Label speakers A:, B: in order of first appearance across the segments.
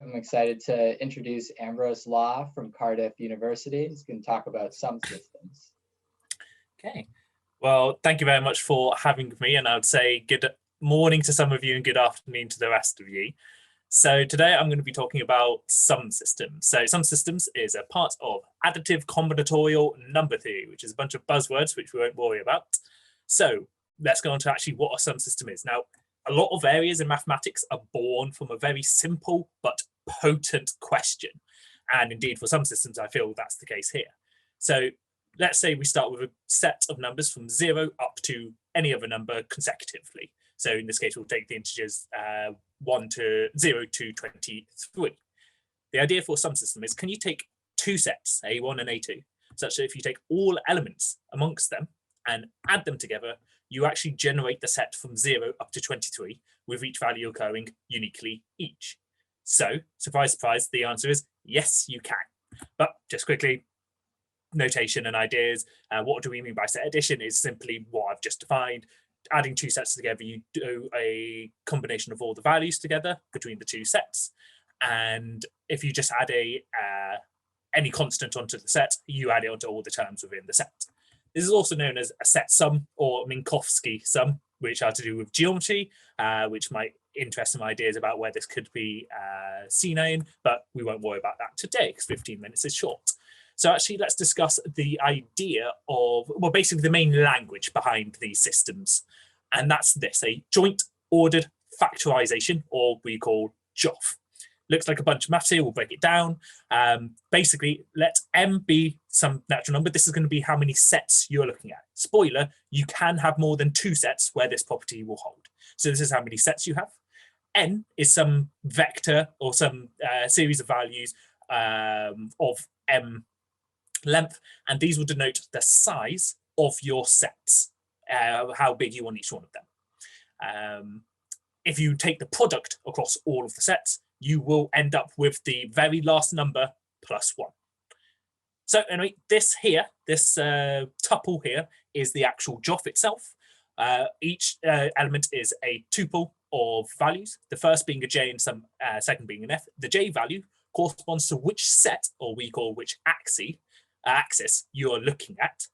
A: I'm excited to introduce Ambrose Law from Cardiff University. He's going to talk about sum systems.
B: Okay, well, thank you very much for having me, and I would say good morning to some of you and good afternoon to the rest of you. So today I'm going to be talking about sum systems. So sum systems is a part of additive combinatorial number theory, which is a bunch of buzzwords which we won't worry about. So let's go on to actually what a sum system is. Now, a lot of areas in mathematics are born from a very simple but potent question. And indeed, for some systems, I feel that's the case here. So let's say we start with a set of numbers from 0 up to any other number consecutively. So in this case, we'll take the integers 0 to 23. The idea for a sum system is, can you take two sets, A1 and A2, such that if you take all elements amongst them and add them together, you actually generate the set from 0 up to 23, with each value occurring uniquely each. So, surprise, surprise, the answer is yes, you can. But just quickly, notation and ideas. What do we mean by set addition? Is simply what I've just defined. Adding two sets together, you do a combination of all the values together between the two sets. And if you just add any constant onto the set, you add it onto all the terms within the set. This is also known as a set sum or Minkowski sum, which are to do with geometry, which might interest some ideas about where this could be seen in, but we won't worry about that today because 15 minutes is short. So actually, let's discuss the idea of, well, basically the main language behind these systems. And that's this, a joint ordered factorization, or we call JOF. Looks like a bunch of maths here, we'll break it down. Basically, let M be some natural number. This is going to be how many sets you're looking at. Spoiler, you can have more than two sets where this property will hold. So this is how many sets you have. N is some vector or some series of values of M length, and these will denote the size of your sets, how big you want each one of them. If you take the product across all of the sets, you will end up with the very last number plus 1. So anyway, this here, this tuple here is the actual JOF itself. Each element is a tuple of values, the first being a J and some second being an F. The J value corresponds to which set, or we call which axis you're looking at.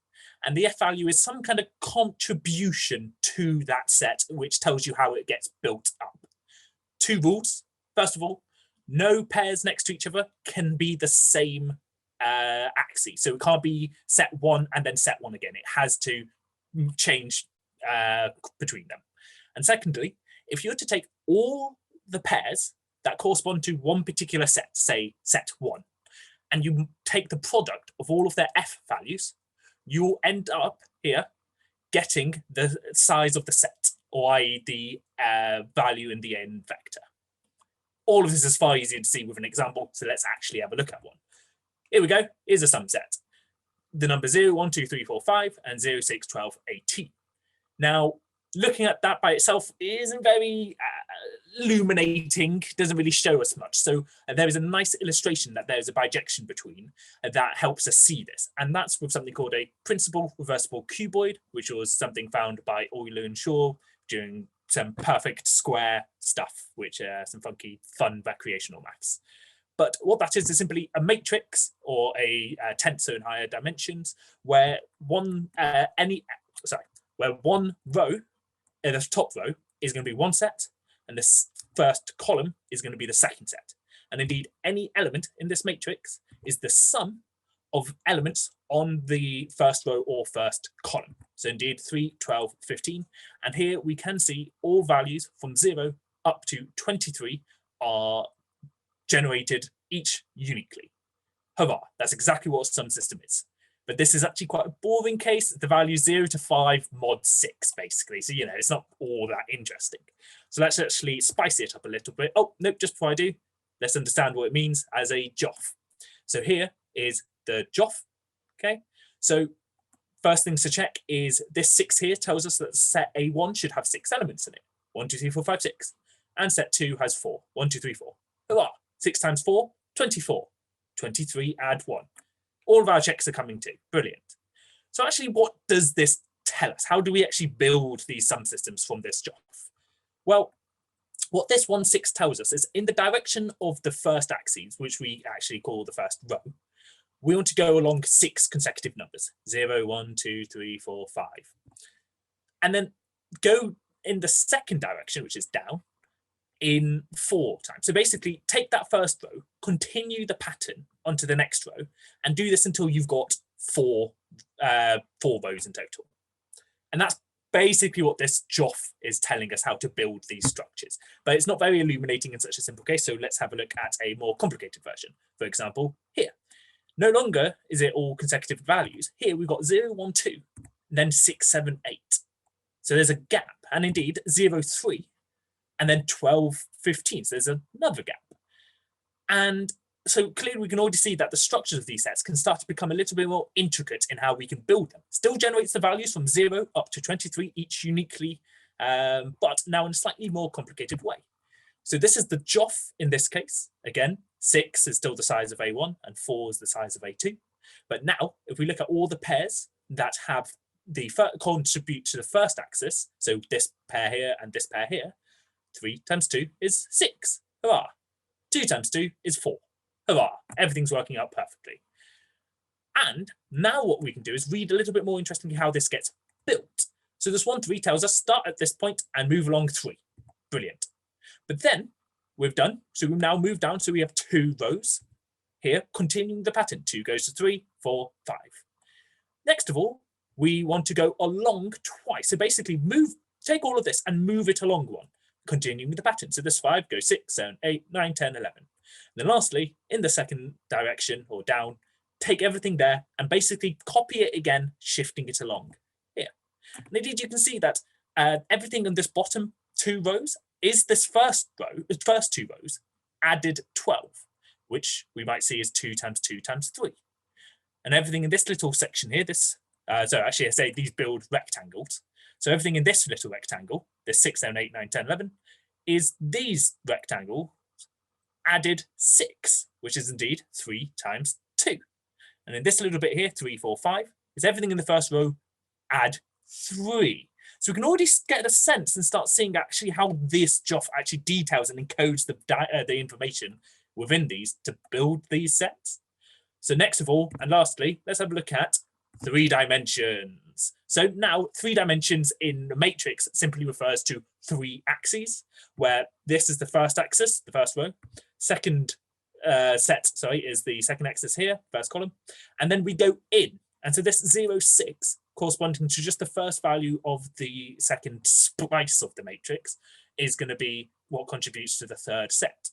B: And the F value is some kind of contribution to that set, which tells you how it gets built up. Two rules. First of all, no pairs next to each other can be the same axis. So it can't be set 1 and then set 1 again. It has to change between them. And secondly, if you were to take all the pairs that correspond to one particular set, say set 1, and you take the product of all of their F values, you'll end up here getting the size of the set, or i.e. the value in the n vector. All of this is far easier to see with an example, so let's actually have a look at one. Here we go, here's a sum set. The number 0, 1, 2, 3, 4, 5, and 0, 6, 12, 18. Now, looking at that by itself isn't very illuminating, doesn't really show us much. So there is a nice illustration that there's a bijection between that helps us see this. And that's with something called a principal reversible cuboid, which was something found by Euler and Shaw during some perfect square stuff, which some funky, fun recreational maths. But what that is simply a matrix or a tensor in higher dimensions where one row, the top row is going to be one set, and this first column is going to be the second set. And indeed, any element in this matrix is the sum of elements on the first row or first column. So indeed, 3, 12, 15. And here we can see all values from 0 up to 23 are generated each uniquely. Hurrah, that's exactly what a sum system is. But this is actually quite a boring case. The value 0 to 5 mod 6, basically. So, you know, it's not all that interesting. So let's actually spice it up a little bit. Oh, nope, just before I do, let's understand what it means as a JOF. So here is the JOF, okay? So first things to check is this 6 here tells us that set A1 should have 6 elements in it. 1, 2, 3, 4, 5, 6. And set 2 has 4. 1, 2, 3, 4. Hurrah! 6 times 4, 24. 23, add 1. All of our checks are coming too. Brilliant. So actually, what does this tell us? How do we actually build these sum systems from this JOF? Well, what this 1, 6 tells us is in the direction of the first axis, which we actually call the first row, we want to go along 6 consecutive numbers, 0, 1, 2, 3, 4, 5. And then go in the second direction, which is down, in 4 times. So basically take that first row, continue the pattern onto the next row, and do this until you've got 4 rows in total. And that's basically what this JOF is telling us how to build these structures. But it's not very illuminating in such a simple case, so let's have a look at a more complicated version. For example, here. No longer is it all consecutive values. Here we've got 0, 1, 2, and then 6, 7, 8. So there's a gap, and indeed 0, 3, and then 12, 15. So there's another gap. And so clearly we can already see that the structures of these sets can start to become a little bit more intricate in how we can build them. Still generates the values from 0 up to 23, each uniquely, but now in a slightly more complicated way. So this is the JOF in this case. Again, 6 is still the size of A1 and 4 is the size of A2. But now, if we look at all the pairs that have the contribute to the first axis, so this pair here and this pair here, 3 times 2 is 6. Hurrah. 2 times 2 is 4. Hurrah. Everything's working out perfectly. And now what we can do is read a little bit more interestingly how this gets built. So this 1, 3 tells us start at this point and move along 3. Brilliant. But then we've done, so we've now moved down, so we have 2 rows here, continuing the pattern. 2 goes to 3, 4, 5. Next of all, we want to go along twice. So basically take all of this and move it along 1, continuing the pattern. So this 5 goes 6, 7, 8, 9, 10, 11. And then lastly, in the second direction or down, take everything there and basically copy it again, shifting it along here. And indeed, you can see that everything in this bottom 2 rows is this first 2 rows added 12, which we might see is 2 times 2 times 3. And everything in this little section here, so actually I say these build rectangles. So everything in this little rectangle, this 6, 7, 8, 9, 10, 11, is these rectangles added 6, which is indeed 3 times 2. And in this little bit here, 3, 4, 5, is everything in the first row add 3. So we can already get a sense and start seeing actually how this JOF actually details and encodes the information within these to build these sets. So next of all, and lastly, let's have a look at 3 dimensions. So now 3 dimensions in the matrix simply refers to 3 axes, where this is the first axis, the first row. Second set, is the second axis here, first column. And then we go in. And so this 0, 6 corresponding to just the first value of the second splice of the matrix is going to be what contributes to the third set.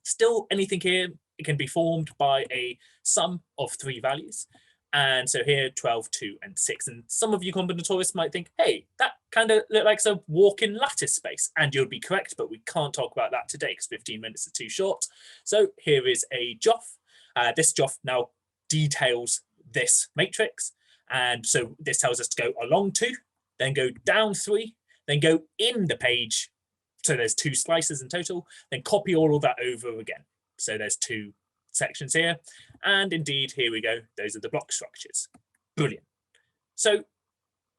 B: Still, anything here, it can be formed by a sum of 3 values. And so here, 12, 2, and 6. And some of you combinatorists might think, hey, that kind of looks like a walk-in lattice space. And you'll be correct, but we can't talk about that today because 15 minutes is too short. So here is a JOF. This JOF now details this matrix. And so this tells us to go along 2, then go down 3, then go in the page. So there's 2 slices in total, then copy all of that over again. So there's 2 sections here. And indeed, here we go. Those are the block structures. Brilliant. So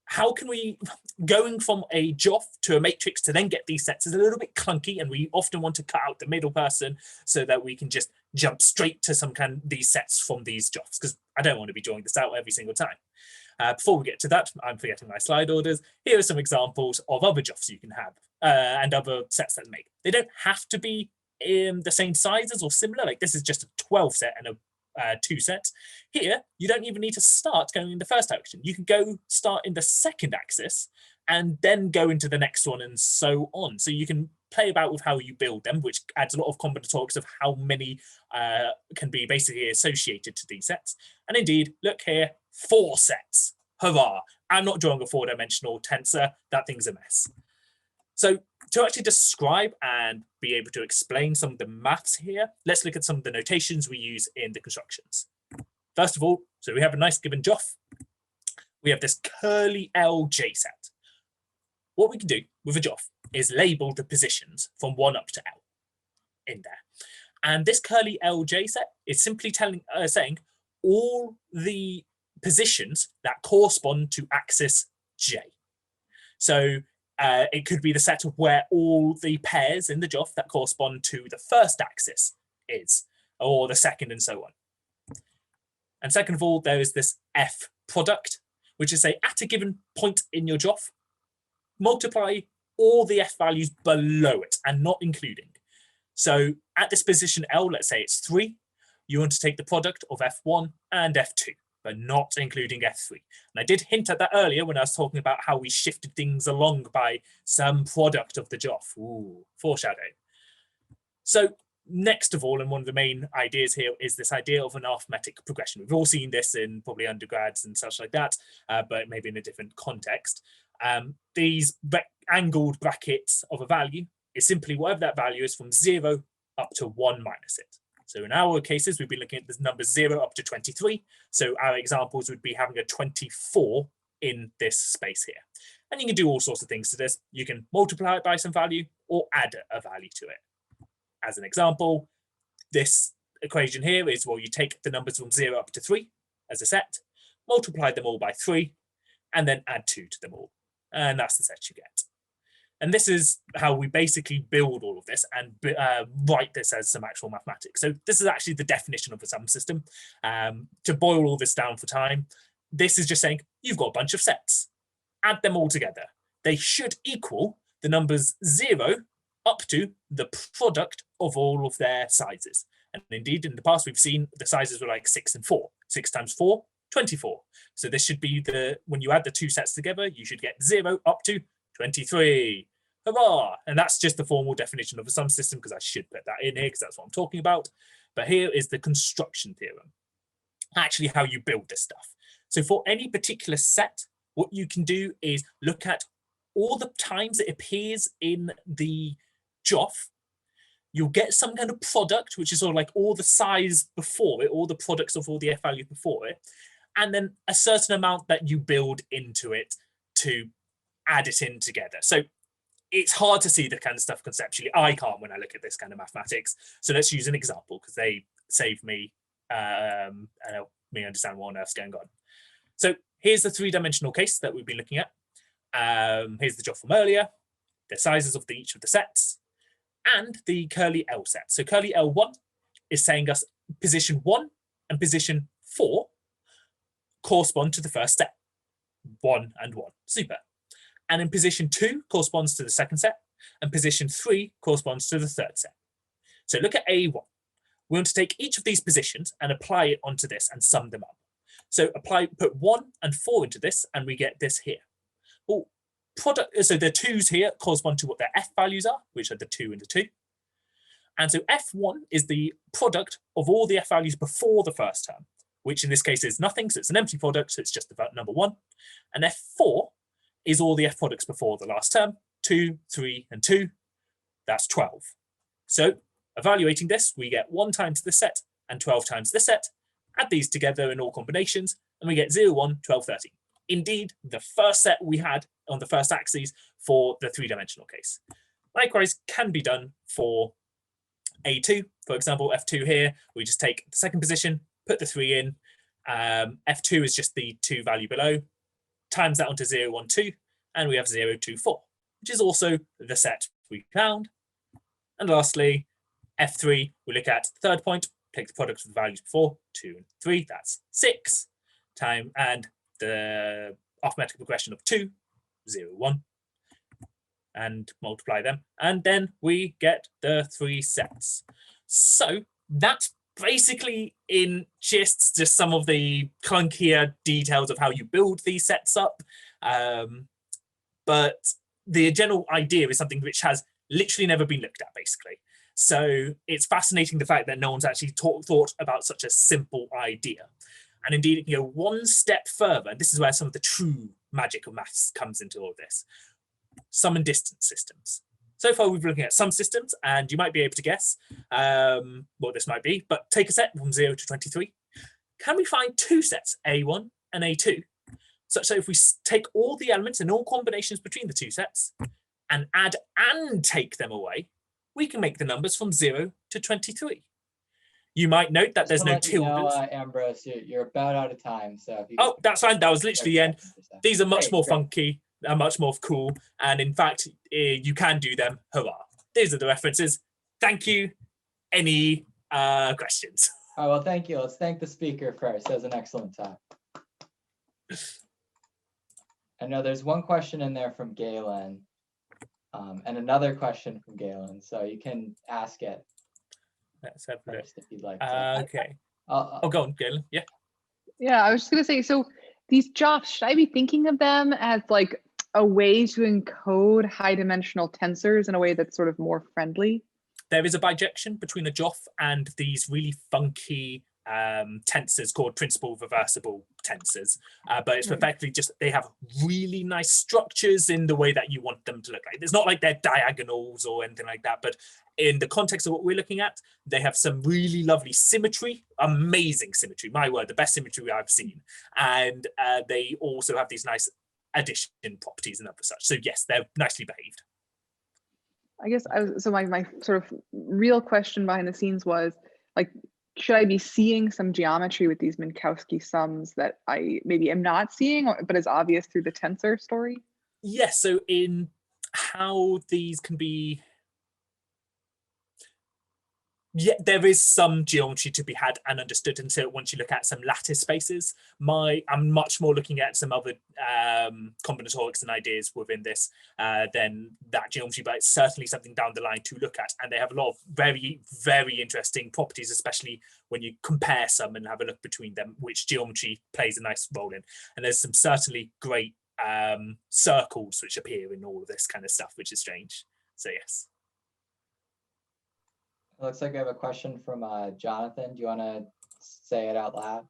B: how can we, going from a JOF to a matrix to then get these sets is a little bit clunky, and we often want to cut out the middle person so that we can just jump straight to some kind of these sets from these JOFs, because I don't want to be drawing this out every single time. Before we get to that, I'm forgetting my slide orders. Here are some examples of other JOFs you can have and other sets that make. They don't have to be in the same sizes or similar. Like this is just a 12 set and a 2 sets. Here, you don't even need to start going in the first direction. You can go start in the second axis and then go into the next one and so on. So you can play about with how you build them, which adds a lot of combinatorics of how many can be basically associated to these sets. And indeed, look here, 4 sets. Hurrah! I'm not drawing a 4-dimensional tensor. That thing's a mess. So to actually describe and be able to explain some of the maths here, let's look at some of the notations we use in the constructions. First of all, so we have a nice given JOF. We have this curly LJ set. What we can do with a JOF is label the positions from 1 up to L in there. And this curly LJ set is simply saying all the positions that correspond to axis J. So It could be the set of where all the pairs in the joff that correspond to the first axis is, or the second, and so on. And second of all, there is this F product, which is say at a given point in your joff, multiply all the F values below it and not including. So at this position L, let's say it's 3, you want to take the product of F1 and F2, but not including F3. And I did hint at that earlier when I was talking about how we shifted things along by some product of the joff. Ooh, foreshadow. So next of all, and one of the main ideas here is this idea of an arithmetic progression. We've all seen this in probably undergrads and such like that, but maybe in a different context. These angled brackets of a value is simply whatever that value is from 0 up to 1 minus it. So in our cases, we've been looking at the numbers 0 up to 23. So our examples would be having a 24 in this space here. And you can do all sorts of things to this. You can multiply it by some value or add a value to it. As an example, this equation here is, well, you take the numbers from 0 up to 3 as a set, multiply them all by 3, and then add 2 to them all. And that's the set you get. And this is how we basically build all of this and write this as some actual mathematics. So this is actually the definition of a sum system. To boil all this down for time, this is just saying you've got a bunch of sets. Add them all together. They should equal the numbers 0 up to the product of all of their sizes. And indeed, in the past, we've seen the sizes were like 6 and 4. 6 times 4, 24. So this should be when you add the two sets together, you should get 0 up to 23. Hurrah! And that's just the formal definition of a sum system, because I should put that in here because that's what I'm talking about. But here is the construction theorem, actually how you build this stuff. So for any particular set, what you can do is look at all the times it appears in the joff. You'll get some kind of product, which is sort of like all the size before it, all the products of all the F values before it, and then a certain amount that you build into it to add it in together. So it's hard to see the kind of stuff conceptually. I can't when I look at this kind of mathematics. So let's use an example because they save me and help me understand what on earth's going on. So here's the three-dimensional case that we've been looking at. Here's the job from earlier, the sizes of each of the sets, and the curly L set. So curly L1 is saying us position 1 and position 4 correspond to the first set, 1 and 1. Super. And in position 2 corresponds to the second set, and position 3 corresponds to the third set. So look at A1. We want to take each of these positions and apply it onto this and sum them up. So put 1 and 4 into this, and we get this here. Well, so the 2's here correspond to what their F values are, which are the 2 and the 2. And so F1 is the product of all the F values before the first term, which in this case is nothing, so it's an empty product, so it's just about number 1. And F4 is all the F products before the last term, 2, 3, and 2. That's 12. So evaluating this, we get 1 times this set and 12 times this set. Add these together in all combinations, and we get 0, 1, 12, 13. Indeed, the first set we had on the first axis for the three-dimensional case. Likewise, can be done for A2. For example, F2 here, we just take the second position, put the 3 in. F2 is just the 2 value below, times that onto 0, 1, 2, and we have 0, 2, 4, which is also the set we found. And lastly, F3, we look at the third point, take the product of the values before, 2 and 3, that's 6, and the arithmetic progression of 2, 0, 1, and multiply them. And then we get the 3 sets. So that's basically in just some of the clunkier details of how you build these sets up. But the general idea is something which has literally never been looked at, basically. So it's fascinating the fact that no one's actually thought about such a simple idea. And indeed, you go one step further, and this is where some of the true magic of maths comes into all of this. Sum and distance systems. So far, we've been looking at sum systems, and you might be able to guess what this might be, but take a set from 0 to 23. Can we find 2 sets, A1 and A2, such that if we take all the elements and all combinations between the 2 sets and add and take them away, we can make the numbers from 0 to 23. You might note that there's no tildes.
A: Ambrose, you're about out of time. So
B: that's fine. That was literally the end. These are much more funky. are much more cool. And in fact, you can do them. Hurrah. These are the references. Thank you. Any questions?
A: Oh, well, thank you. Let's thank the speaker first. That was an excellent talk. I know there's one question in there from Galen, and another question from Galen, so you can ask it
B: Let's have a look.
A: first if you'd like to.
B: Okay. Oh, go on, Galen. Yeah.
C: Yeah, I was just gonna say, so these JOFs, should I be thinking of them as like a way to encode high dimensional tensors in a way that's sort of more friendly?
B: There is a bijection between a JOF and these really funky tensors called principal reversible tensors, but it's effectively just they have really nice structures in the way that you want them to look like. It's not like they're diagonals or anything like that, but in the context of what we're looking at, they have some really lovely symmetry, amazing symmetry, my word, the best symmetry I've seen. And they also have these nice addition properties and other such. So yes, they're nicely behaved.
C: I guess so my sort of real question behind the scenes was like, should I be seeing some geometry with these Minkowski sums that I maybe am not seeing, but is obvious through the tensor story?
B: Yes, so in how these can be, yeah, there is some geometry to be had and understood until once you look at some lattice spaces. I'm much more looking at some other combinatorics and ideas within this than that geometry, but it's certainly something down the line to look at. And they have a lot of very, very interesting properties, especially when you compare some and have a look between them, which geometry plays a nice role in. And there's some certainly great circles which appear in all of this kind of stuff, which is strange. So yes.
A: It looks like I have a question from Jonathan. Do you want to say it out loud?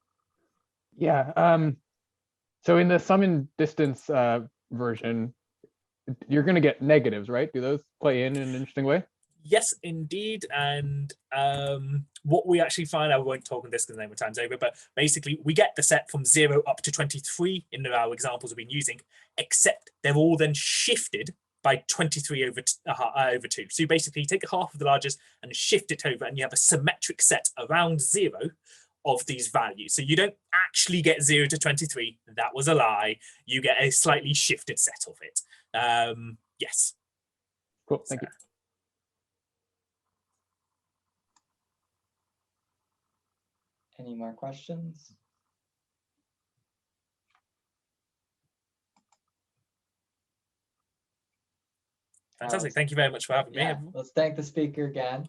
D: Yeah. So in the sum and distance version, you're going to get negatives, right? Do those play in an interesting way?
B: Yes, indeed. And what we actually find, I won't talk on this because the name of time's over, but basically we get the set from 0 up to 23 in our examples we've been using, except they're all then shifted by 23 over 2. So you basically take half of the largest and shift it over, and you have a symmetric set around 0 of these values. So you don't actually get 0 to 23. That was a lie. You get a slightly shifted set of it. Yes.
D: Cool. Thank you.
A: Any more questions?
B: Fantastic. Thank you very much for having me.
A: Yeah, let's thank the speaker again.